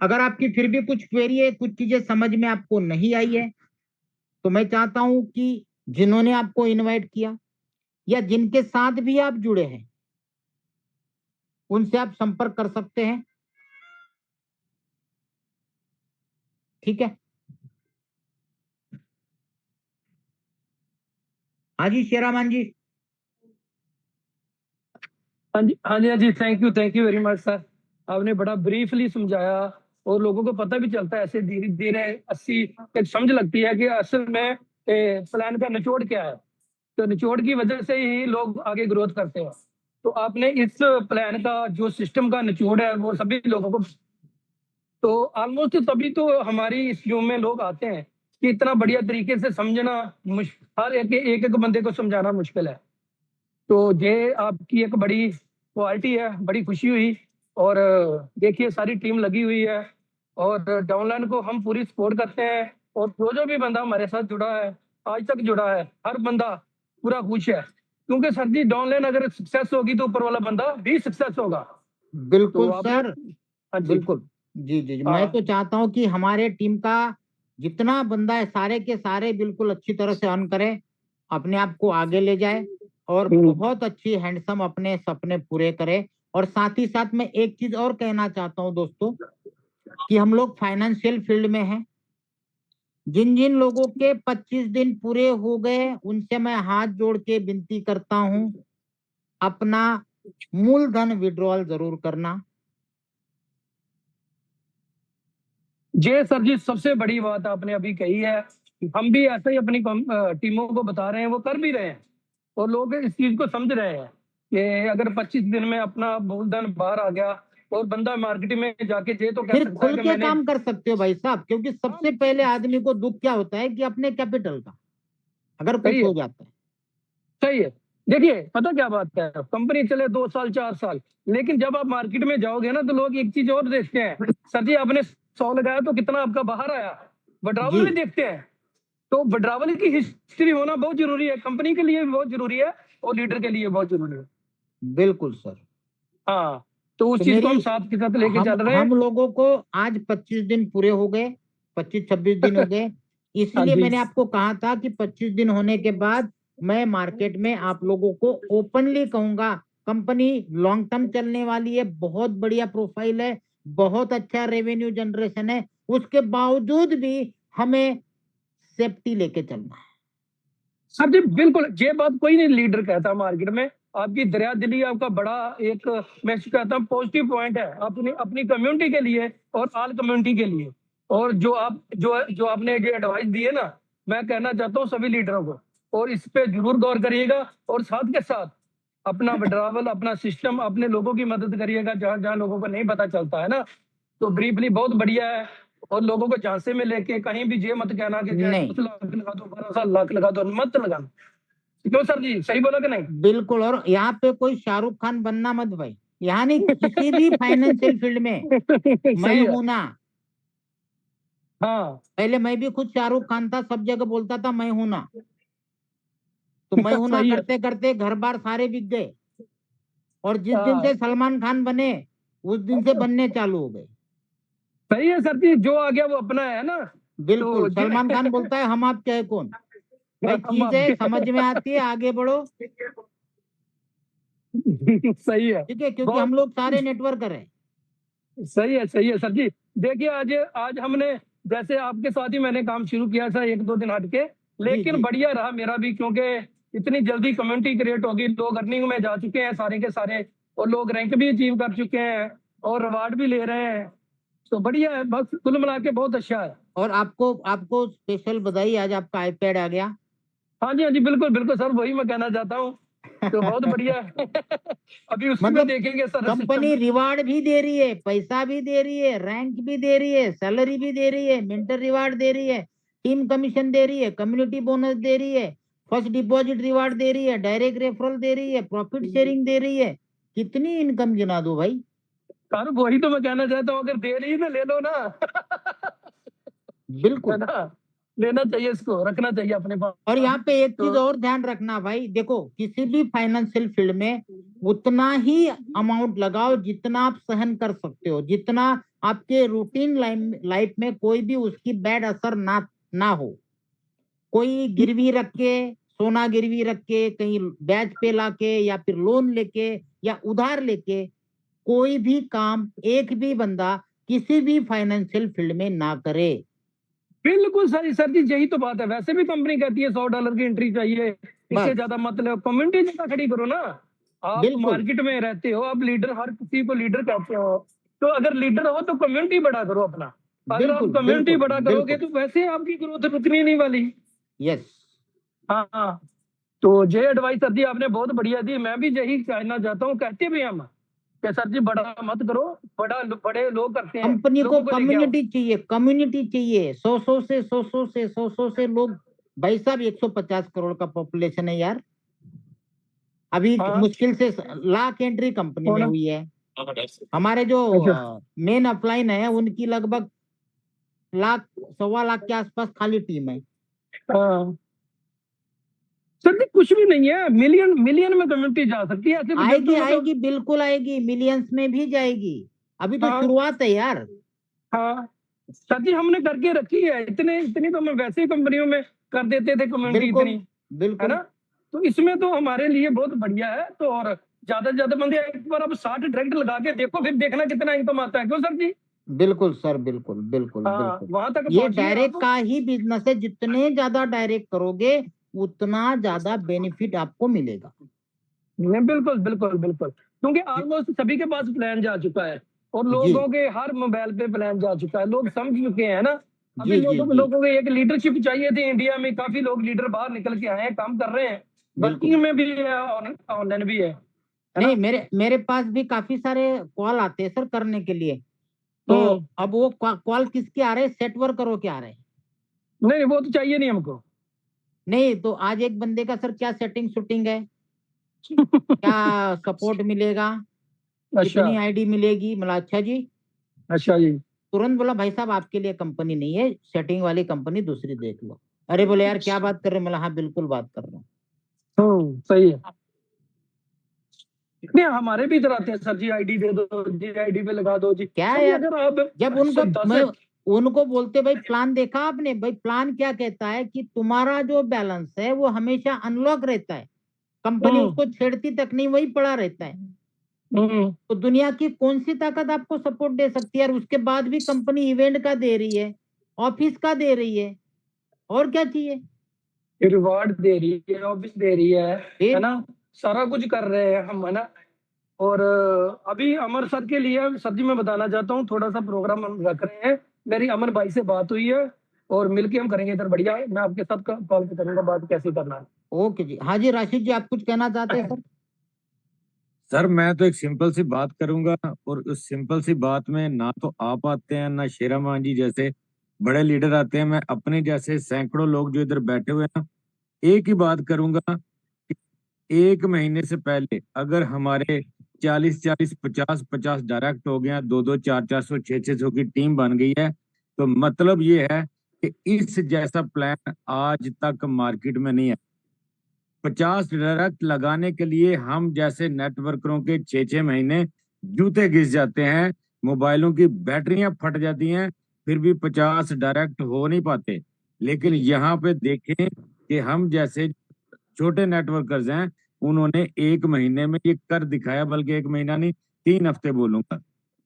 अगर आपकी फिर भी कुछ क्वेरी है, कुछ चीजें समझ में आपको नहीं आई है, तो मैं चाहता हूं कि जिन्होंने आपको इनवाइट किया या जिनके साथ भी आप जुड़े हैं उनसे आप संपर्क कर सकते हैं। ठीक है। हाँ जी शेरामान जी। हाँ जी, हाँ जी, हाँ जी, thank you very much sir. आपने बड़ा ब्रीफली समझाया और लोगों को पता भी चलता है ऐसे धीरे धीरे अस्सी एक समझ लगती है कि असल में प्लान का निचोड़ क्या है। तो निचोड़ की वजह से ही लोग आगे ग्रोथ करते हैं। तो आपने इस प्लान का जो सिस्टम का निचोड़ है वो सभी लोगों को, तो ऑलमोस्ट तभी तो हमारी इस यूम में लोग आते हैं कि इतना बढ़िया तरीके से समझना हर एक बंदे को समझाना मुश्किल है। तो ये आपकी एक बड़ी क्वालिटी है, बड़ी खुशी हुई। और देखिए सारी टीम लगी हुई है और डाउनलाइन को हम पूरी सपोर्ट करते हैं। और जो भी बंदा हमारे साथ जुड़ा है, आज तक जुड़ा है, हर बंदा पूरा खुश है, क्योंकि सर जी डाउनलाइन अगर सक्सेस होगी तो ऊपर वाला बंदा भी सक्सेस होगा। बिल्कुल तो आपने, सर, हाँ जी, बिल्कुल। जी जी जी, मैं हाँ, तो चाहता हूं कि हमारे टीम का जितना बंदा है सारे के सारे बिल्कुल अच्छी तरह से अर्न करे, अपने आप को आगे ले जाए और बहुत अच्छी हैंडसम अपने सपने पूरे करे। और साथ ही साथ मैं एक चीज और कहना चाहता हूं दोस्तों, कि हम लोग फाइनेंशियल फील्ड में हैं। जिन जिन लोगों के 25 दिन पूरे हो गए उनसे मैं हाथ जोड़ के विनती करता हूं, अपना मूलधन विड्रॉल जरूर करना। जे सर जी सबसे बड़ी बात आपने अभी कही है। हम भी ऐसे ही अपनी टीमों को बता रहे हैं, वो कर भी रहे हैं और लोग इस चीज को समझ रहे हैं कि अगर 25 दिन में अपना मूलधन बाहर आ गया और बंदा मार्केट में जाके ये तो कह फिर सकता है खुल कि के मैंने, काम कर सकते हो भाई साहब, क्योंकि सबसे पहले आदमी को दुख क्या होता है कि अपने कैपिटल का अगर कुछ सही है, हो जाता है। सही है। देखिए पता क्या बात है, कंपनी चले 2 साल 4 साल, लेकिन जब आप मार्केट में जाओगे ना तो लोग एक चीज और देखते हैं, सर जी आपने 100 लगाया तो कितना आपका बाहर आया, विड्रॉवल जी भी देखते हैं। तो विड्रॉवल की हिस्ट्री होना बहुत जरूरी है, कंपनी के लिए भी बहुत जरूरी है और लीडर के लिए बहुत जरूरी है। बिल्कुल सर। हाँ, तो उस तो चीज को मेरी हम साथ के साथ लेके चल रहे हैं। हम लोगों को आज 25 दिन पूरे हो गए, 25-26 दिन हो गए। हाँ इसीलिए जी, मैंने आपको कहा था कि 25 दिन होने के बाद मैं मार्केट में आप लोगों को ओपनली कहूंगा, कंपनी लॉन्ग टर्म चलने वाली है, बहुत बढ़िया प्रोफाइल है, बहुत अच्छा रेवेन्यू जनरेशन है, उसके बावजूद भी हमें सेफ्टी लेके चलना है। सर जी बिल्कुल ये बात कोई नहीं लीडर कहता मार्केट में। आपकी दरिया दिली आपका बड़ा एक, मैं कहता हूँ पॉजिटिव पॉइंट है अपनी अपनी कम्युनिटी के लिए और ऑल कम्युनिटी के लिए। और जो आपने जो एडवाइस दी है ना, मैं कहना चाहता हूँ सभी लीडरों को, और इस पे जरूर गौर करिएगा और साथ के साथ अपना विड्रावल, अपना सिस्टम, अपने लोगों की मदद करिएगा जहां जहां लोगों को नहीं पता चलता है ना। तो ब्रीफली बहुत बढ़िया है। और लोगों को झांसे में लेके कहीं भी ये मत कहना कि 10 नहीं, लाख लगा दो, 12 लाख लगा दो, मत लगाना। क्यों सर जी, सही बोला कि नहीं? बिल्कुल। और यहाँ पे कोई शाहरुख खान बनना मत भाई, यहाँ नहीं, किसी भी फाइनेंशियल फील्ड में मैं सही है, हूं ना। हाँ। पहले मैं भी खुद शाहरुख खान था, सब जगह बोलता था मैं हूं ना। तो मैं हूं ना सही है, करते करते घर बार सारे बिक गए, और जिस दिन हाँ, से सलमान खान बने उस दिन से बनने चालू हो गए। सही है सर जी, जो आ गया वो अपना है ना। तो बिल्कुल, सलमान खान बोलता है हम आप क्या है कौन। भाई हम चीज है, आपके समझ में आती है, आगे बढ़ो। सही है, ठीक है, क्योंकि बहुत हम लोग सारे नेटवर्कर हैं। सही है सर जी। देखिए आज आज हमने जैसे आपके साथ ही मैंने काम शुरू किया था 1-2 दिन हट के, जी लेकिन जी बढ़िया रहा मेरा भी, क्योंकि इतनी जल्दी कम्युनिटी क्रिएट होगी, लोग अर्निंग में जा चुके हैं सारे के सारे, और लोग रैंक भी अचीव कर चुके हैं और अवार्ड भी ले रहे हैं। तो बढ़िया है, बस कुल मिला के बहुत अच्छा है। और आपको आपको स्पेशल बधाई, आज आपका आईपैड आ गया। हाँ जी, हाँ जी, बिल्कुल, बिल्कुल सर, वही मैं कहना चाहता हूँ। तो बहुत बढ़िया है। अभी उसी में मतलब देखेंगे सर सिस्टम। कंपनी रिवार्ड भी दे रही है, पैसा भी दे रही है, रैंक भी दे रही है, सैलरी भी दे रही है, मेंटर रिवार्ड दे रही है, टीम कमीशन दे रही है, कम्युनिटी बोनस दे रही है, फर्स्ट डिपॉजिट रिवार्ड दे रही है, डायरेक्ट रेफरल दे रही है, प्रॉफिट शेयरिंग दे रही है। कितनी इनकम गिना दो भाई। सर वही तो मैं कहना चाहता हूँ, अगर दे रही है तो ले लो ना। है बिल्कुल। ना? लेना चाहिए, इसको रखना चाहिए अपने पास। और यहाँ पे एक तो चीज और ध्यान रखना भाई, देखो किसी भी फाइनेंशियल फील्ड में उतना ही अमाउंट लगाओ जितना आप सहन कर सकते हो, जितना आपके रूटीन लाइफ में कोई भी उसकी बैड असर ना हो। कोई गिरवी रख के, सोना गिरवी रख के, कहीं ब्याज पे लाके, या फिर लोन लेके, या उधार लेके कोई भी काम एक भी बंदा किसी भी फाइनेंशियल फील्ड में ना करे। बिल्कुल सही सर जी, यही तो बात है। वैसे भी कंपनी कहती है $100 की एंट्री चाहिए, इससे बस ज्यादा मत लो। कम्युनिटी ज्यादा खड़ी करो ना। आप बिल्कुल मार्केट में रहते हो, आप लीडर, हर किसी को लीडर कहते हो, तो अगर लीडर हो तो कम्युनिटी बड़ा करो अपना। अगर आप बिल्कुल कम्युनिटी बिल्कुल बड़ा करोगे बिल्कुल। तो वैसे आपकी ग्रोथ उतनी नहीं वाली। यस। हाँ हाँ। तो ये एडवाइस सर जी आपने बहुत बढ़िया दी, मैं भी यही कहना चाहता हूँ। कहते भी हम कि सर जी बड़ा मत करो, बड़े लोग करते हैं, कंपनी को लोगों को लेके आओ। कम्युनिटी चाहिए, कम्युनिटी चाहिए। 100 से 100 भाई साहब 150 करोड़ का पॉपुलेशन है यार। अभी हाँ मुश्किल से लाख एंट्री कंपनी में कौन? हुई है। हमारे जो अच्छा। मेन अपलाइन है उनकी लगभग लाख, 1.25 लाख के आसपास खाली टीम है। हाँ सर जी, कुछ भी नहीं है, मिलियन मिलियन में कम्युनिटी जा सकती है, ऐसे आएगी प्रोजेक्टों में तो। आएगी, बिल्कुल आएगी, मिलियंस में भी जाएगी। अभी तो हाँ शुरुआत है यार। हाँ सर जी, हमने करके रखी है, इतने इतनी तो हम वैसे ही कंपनियों में कर देते थे कम्युनिटी बिल्कुल इतनी। है बिल्कुल। ना? तो इसमें तो हमारे लिए बहुत बढ़िया है। तो और ज्यादा से ज्यादा बंदे, एक बार अब 60 डायरेक्ट लगा के देखो, फिर देखना कितना इनकम आता है, क्यों सर जी? बिल्कुल सर, बिल्कुल बिल्कुल हाँ, बिल्कुल। वहां तक ये पहुंचिए डायरेक्ट आप। का ही बिजनेस है, जितने ज्यादा डायरेक्ट करोगे उतना ज्यादा बेनिफिट आपको मिलेगा। नहीं, बिल्कुल बिल्कुल बिल्कुल, क्योंकि ऑलमोस्ट सभी के पास प्लान जा चुका है, और जी लोगों के हर मोबाइल पे प्लान जा चुका है, लोग समझ चुके हैं ना। अभी जी जी लोगों जी। लोगों को एक लीडरशिप चाहिए थी इंडिया में, काफी लोग लीडर बाहर निकल के आए हैं, काम कर रहे हैं, बिल्कुल। वर्किंग में भी है, ऑनलाइन भी है नहीं, ना? मेरे मेरे पास भी काफी सारे कॉल आते हैं सर करने के लिए। तो हम्म। अब वो कॉल किसके आ रहे हैं, सेट वर्करों के आ रहे हैं। नहीं, वो तो चाहिए नहीं हमको। नहीं तो आज एक बंदे का सर क्या सेटिंग शूटिंग है, क्या सपोर्ट मिलेगा, अच्छा। कितनी आईडी मिलेगी, मतलब अच्छा जी। अच्छा जी। तुरंत बोला भाई साहब आपके लिए कंपनी नहीं है, सेटिंग वाली कंपनी दूसरी देख लो। अरे बोले यार क्या बात कर रहे हो, मतलब हाँ बिल्कुल बात कर रहा हूँ। सही है। नहीं, हमारे भी इधर आते हैं सर जी, आईडी दे दो जी, आईडी पे लगा दो जी। क्या है सर जी यार, अगर आप जब उनको दस। मैं उनको बोलते भाई प्लान देखा आपने, भाई प्लान क्या कहता है कि तुम्हारा जो बैलेंस है वो हमेशा अनलॉक रहता है, कंपनी हम्म उसको छेड़ती तक नहीं, वही पड़ा रहता है। हम्म। तो दुनिया की कौन सी ताकत आपको सपोर्ट दे सकती है, और उसके बाद भी कंपनी इवेंट का दे रही है, ऑफिस का दे रही है, और क्या चाहिए। रिवार्ड दे रही है, ऑफिस दे रही है फिर ना? सारा कुछ कर रहे हैं हम, है ना? और अभी अमर सर के लिए सर जी मैं बताना चाहता हूँ, थोड़ा सा प्रोग्राम हम रख रहे हैं। मेरी अमर भाई से बात हुई है, और मिलके हम करेंगे इधर, बढ़िया है। मैं आपके साथ कॉल पे करूंगा बात, कैसे करना ओके जी। हाँ जी राशिद जी, आप कुछ कहना चाहते हैं है। सर। सर मैं तो एक सिंपल सी बात करूंगा, और उस सिंपल सी बात में ना तो आप आते हैं ना शेरा मान जी जैसे बड़े लीडर आते हैं। मैं अपने जैसे सैकड़ों लोग जो इधर बैठे हुए हैं ना, एक ही बात करूंगा कि एक महीने से पहले अगर हमारे 40-40, 50-50 डायरेक्ट हो गया, 2-2, 400, 600 की टीम बन गई है, तो मतलब ये है कि इस जैसा प्लान आज तक मार्केट में नहीं है। 50 डायरेक्ट लगाने के लिए हम जैसे नेटवर्करों के 6-6 महीने जूते घिस जाते हैं, मोबाइलों की बैटरियां फट जाती हैं, फिर भी 50 डायरेक्ट हो नहीं पाते। लेकिन यहाँ पे देखें कि हम जैसे छोटे नेटवर्कर्स हैं, उन्होंने एक महीने में ये कर दिखाया, बल्कि एक महीना नहीं, 3 हफ्ते बोलूंगा।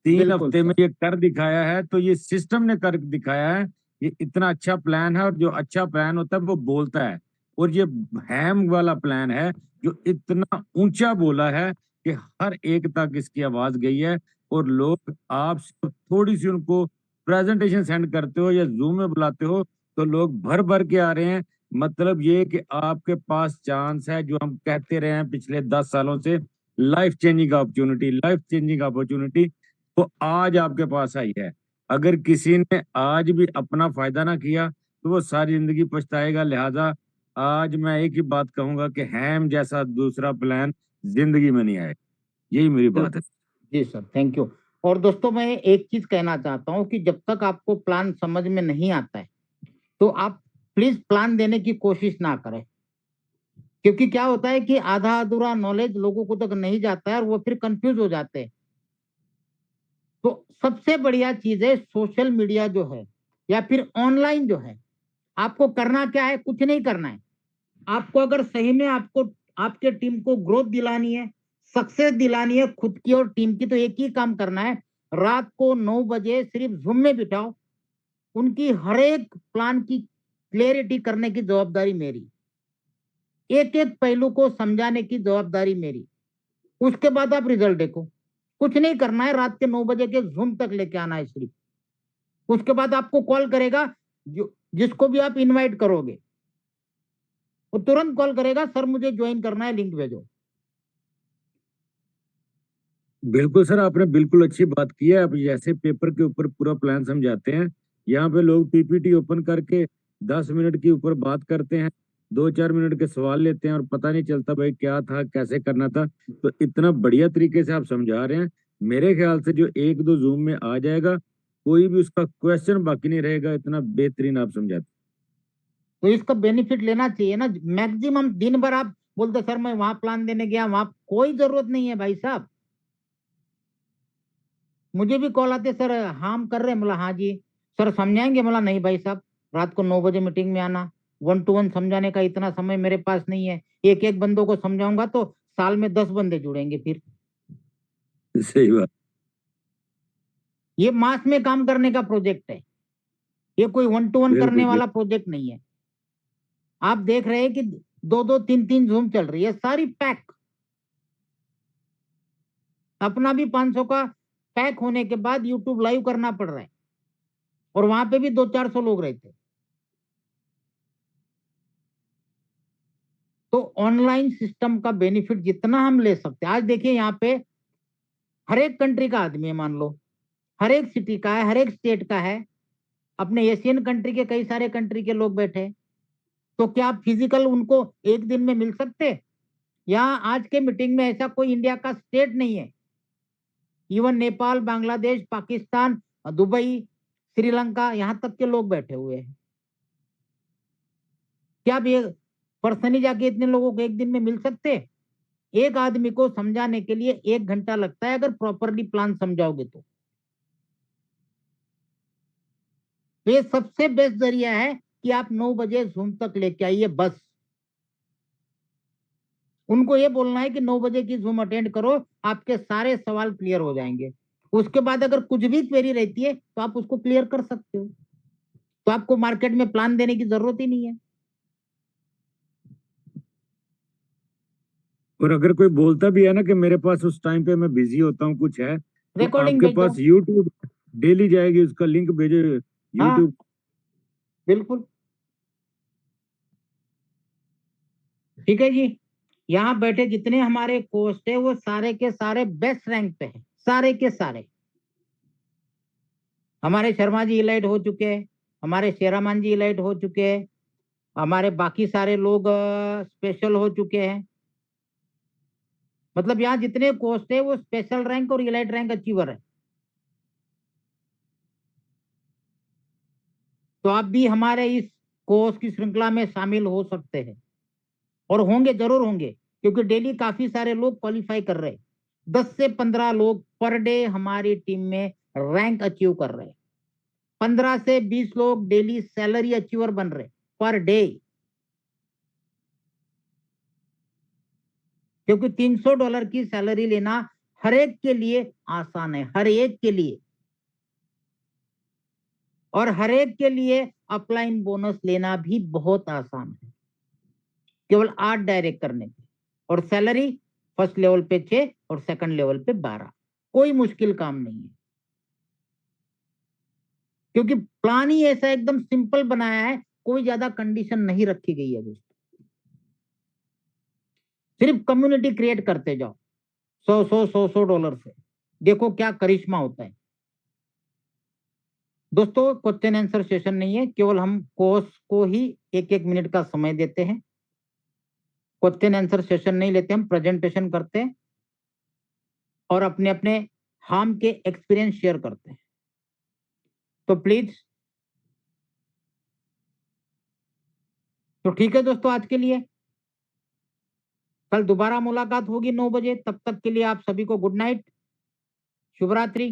3 बिल्कुल हफ्ते में सर। ये कर दिखाया है, तो ये सिस्टम ने कर दिखाया है। ये इतना अच्छा प्लान है, और जो अच्छा प्लान होता है वो बोलता है। और ये हैम वाला प्लान है जो इतना ऊंचा बोला है कि हर एक तक इसकी आवाज गई है। और लोग, आप सिर्फ थोड़ी सी उनको प्रेजेंटेशन सेंड करते हो या जूम में बुलाते हो, तो लोग भर भर के आ रहे हैं। मतलब ये कि आपके पास चांस है, जो हम कहते रहे हैं पिछले 10 सालों से, life changing opportunity, life changing opportunity, तो आज आपके पास आई है। अगर किसी ने आज भी अपना फायदा ना किया तो वो सारी जिंदगी पछताएगा। लिहाजा आज मैं एक ही बात कहूंगा कि हैम जैसा दूसरा प्लान जिंदगी में नहीं आएगा। यही मेरी बात है। जी सर, थैंक यू। और दोस्तों, मैं एक चीज कहना चाहता हूँ कि जब तक आपको प्लान समझ में नहीं आता है, तो आप प्लीज प्लान देने की कोशिश ना करें। क्योंकि क्या होता है कि आधा अधूरा नॉलेज लोगों को तक नहीं जाता है और वो फिर कंफ्यूज हो जाते हैं। तो सबसे बढ़िया चीज है सोशल मीडिया जो है, या फिर ऑनलाइन जो है। आपको करना क्या है? कुछ नहीं करना है। आपको अगर सही में आपको आपके टीम को ग्रोथ दिलानी है, सक्सेस दिलानी है खुद की और टीम की, तो एक ही काम करना है। रात को 9 बजे सिर्फ जूम में बिठाओ। उनकी हर एक प्लान की क्लियरिटी करने की जवाबदारी मेरी, एक एक पहलू को समझाने की जवाबदारी मेरी। उसके बाद आप रिजल्ट देखो। कुछ नहीं करना है, रात के 9 बजे के जूम तक लेके आना है सिर्फ। उसके बाद आपको कॉल करेगा, जो जिसको भी आप इनवाइट करोगे वो तुरंत कॉल करेगा, सर मुझे ज्वाइन करना है, लिंक भेजो। बिल्कुल सर, आपने बिल्कुल अच्छी बात की है। आप जैसे पेपर के ऊपर पूरा प्लान समझाते हैं, यहाँ पे लोग पीपीटी ओपन करके 10 मिनट के ऊपर बात करते हैं, 2-4 मिनट के सवाल लेते हैं, और पता नहीं चलता भाई क्या था, कैसे करना था। तो इतना बढ़िया तरीके से आप समझा रहे हैं। मेरे ख्याल से जो 1-2 जूम में आ जाएगा, कोई भी उसका क्वेश्चन बाकी नहीं रहेगा। इतना बेहतरीन आप समझाते तो इसका बेनिफिट लेना चाहिए ना। मैक्सिमम दिन भर आप बोलते सर मैं वहां प्लान देने गया, वहां कोई जरूरत नहीं है भाई साहब। मुझे भी कॉल आते, सर हाँ हम कर रहे हैं, बोला हाँ जी। सर समझाएंगे, बोला नहीं भाई साहब, रात को 9 बजे मीटिंग में आना। 1-to-1 समझाने का इतना समय मेरे पास नहीं है। एक एक बंदों को समझाऊंगा तो साल में 10 बंदे जुड़ेंगे फिर। हैं। सही बात। ये मास में काम करने का प्रोजेक्ट है, ये कोई 1-to-1 बिल्कुल करने बिल्कुल। वाला प्रोजेक्ट नहीं है। आप देख रहे हैं कि 2-2 3-3 जूम चल रही है, सारी पैक। अपना भी 500 का पैक होने के बाद यूट्यूब लाइव करना पड़ रहा है, और वहां पे भी 200-400 लोग रहते। तो ऑनलाइन सिस्टम का बेनिफिट जितना हम ले सकते हैं, आज देखिए यहाँ पे हर एक कंट्री का आदमी है, मान लो हर एक सिटी का है, हर एक स्टेट का है। अपने एशियन कंट्री के कई सारे कंट्री के लोग बैठे हैं। तो क्या आप फिजिकल उनको एक दिन में मिल सकते? यहाँ आज के मीटिंग में ऐसा कोई इंडिया का स्टेट नहीं है। इवन नेपाल, बांग्लादेश, पाकिस्तान, दुबई, श्रीलंका, यहाँ तक के लोग बैठे हुए हैं। क्या आप ये पर्सनली जाके इतने लोगों को एक दिन में मिल सकते? एक आदमी को समझाने के लिए 1 घंटा लगता है, अगर प्रॉपरली प्लान समझाओगे तो। ये सबसे बेस्ट जरिया है कि आप 9 बजे जूम तक लेके आइए बस। उनको ये बोलना है कि 9 बजे की जूम अटेंड करो, आपके सारे सवाल क्लियर हो जाएंगे। उसके बाद अगर कुछ भी क्वेरी रहती है तो आप उसको क्लियर कर सकते हो। तो आपको मार्केट में प्लान देने की जरूरत ही नहीं है। और अगर कोई बोलता भी है ना कि मेरे पास उस टाइम पे मैं बिजी होता हूँ, कुछ है, तो रिकॉर्डिंग आपके भेज दो। पास यूट्यूब डेली जाएगी, उसका लिंक भेजो हाँ, यूट्यूब। बिल्कुल। ठीक है जी। यहाँ बैठे जितने हमारे कोस्ट है वो सारे के सारे बेस्ट रैंक पे हैं, सारे के सारे। हमारे शर्मा जी इलाइट हो चुके हैं, हमारे शेरामान जी इलाइट हो चुके हैं, हमारे बाकी सारे लोग स्पेशल हो चुके हैं। मतलब यहाँ जितने कोस्ट है वो स्पेशल रैंक और इलाइट रैंक अचीवर है। तो आप भी हमारे इस कोर्स की श्रृंखला में शामिल हो सकते हैं, और होंगे, जरूर होंगे, क्योंकि डेली काफी सारे लोग क्वालिफाई कर रहे हैं। 10 से 15 लोग पर डे हमारी टीम में रैंक अचीव कर रहे हैं। 15 से 20 लोग डेली सैलरी अचीवर बन रहे पर डे। क्योंकि $300 की सैलरी लेना हर एक के लिए आसान है, हर एक के लिए, और हर एक के लिए अपलाइन बोनस लेना भी बहुत आसान है, केवल 8 डायरेक्ट करने के, और सैलरी फर्स्ट लेवल पे 6 और सेकंड लेवल पे 12। कोई मुश्किल काम नहीं है, क्योंकि प्लान ही ऐसा एकदम सिंपल बनाया है, कोई ज्यादा कंडीशन नहीं रखी गई है दोस्तों। सिर्फ कम्युनिटी क्रिएट करते जाओ, 100 डॉलर से, देखो क्या करिश्मा होता है। दोस्तों क्वेश्चन आंसर सेशन नहीं है, केवल हम कोर्स को ही 1-1 मिनट का समय देते हैं। क्वेश्चन आंसर सेशन नहीं लेते, हम प्रेजेंटेशन करते हैं और अपने अपने हार्म के एक्सपीरियंस शेयर करते हैं। तो प्लीज, तो ठीक है दोस्तों, आज के लिए कल दोबारा मुलाकात होगी 9 बजे। तब तक के लिए आप सभी को गुड नाइट, शुभ रात्रि।